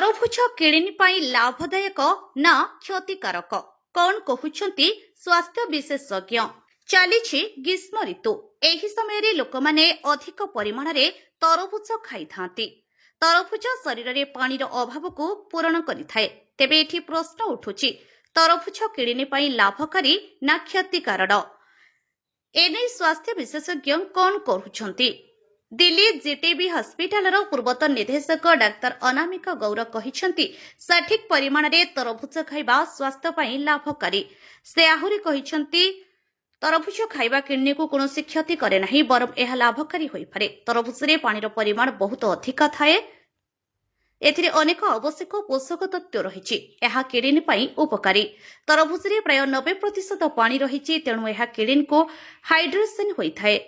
तरभुज kidney पाई लाभदायक ना क्षतिकारक कौन कहउछंती स्वास्थ्य विशेषज्ञ। चलीछि ग्रीष्म ऋतु। एही समय लोक माने अधिक परिमाण रे तरभुज खाई थांती। तरभुज शरीर रे पानीर अभाव को पूरण करिथाए। तेबे एठी प्रश्न उठुछि तरभुज किडनी पाई लाभकारी ना क्षतिकारक। एने स्वास्थ्य विशेषज्ञ कौन कहउछंती। दिल्ली जीटीबी हस्पिटाल पूर्वतन निर्देशक डाक्तर अनामिका गौर कहिछंती सठिक परिमाण रे तरभुज खाइबा स्वास्थ्य पई लाभकारी। से आहुरी कहिछंती तरभुज खाइबा किडनी को कोनोसी क्षति करे नाही बरम एहा लाभकारी होई पारे। तरभुज रे पानीर परिमाण बहुत अधिक थाए। एथिरे अनेक आवश्यक पोषक तत्व रहिछि। एहा किडनी पई उपकारी। तरभुज रे प्राय 90% पानी रहिछि, तेणु एहा किडनी को हाइड्रेशन होइथाए।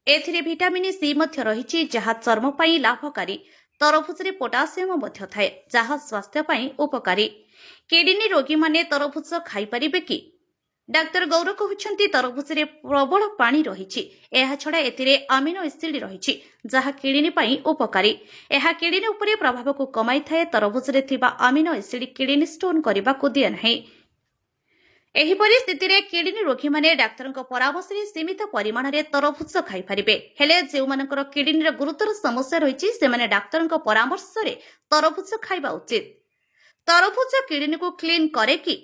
एथिरे विटामिन सी मध्य रहिछि जहा चर्म पई लाभकारी। तरभुज रे पोटासियम मध्य थाए जहा स्वास्थ्य पई उपकारी। किडनी रोगी माने तरभुज खाई परिबे कि? डाक्टर गौर कहउछंती तरभुज रे प्रबल पानी रहिछि। एहा छडा एथिरे अमीनो एसिड रहिछि जहा किडनी पई उपकारी। एहा किडनी उपरे प्रभाव को कमाई थाए। तरभुज रे थिबा अमीनो एसिड किडनी स्टोन करिबा को दिए नाही। एही परिस्थिति रे किडनी रोगी माने डाक्टरक परामर्श रे सीमित परिमाण रे तरभुज खाई परिबे। हेले जेउ मानकर किडनी रे गुरुतर समस्या रहिछि से माने डाक्टरक परामर्श रे तरभुज खाइबा उचित। तरभुज किडनी को क्लीन करे कि?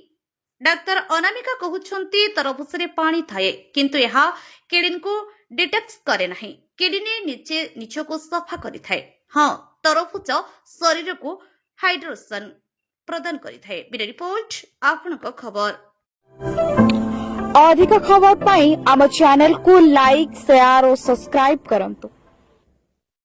डाक्टर अनामिका कहउछंती तरभुज रे पानी थाए किंतु एहा किडनी को डिटॉक्स करे नाही। किडनी निचे को सफा करि थाए। हां, तरभुज शरीर को हाइड्रेशन प्रदान करि थाए। बिना रिपोर्ट आपनक खबर। अधिक खबर पाई आम चैनल को लाइक, शेयर और सब्सक्राइब करंतु।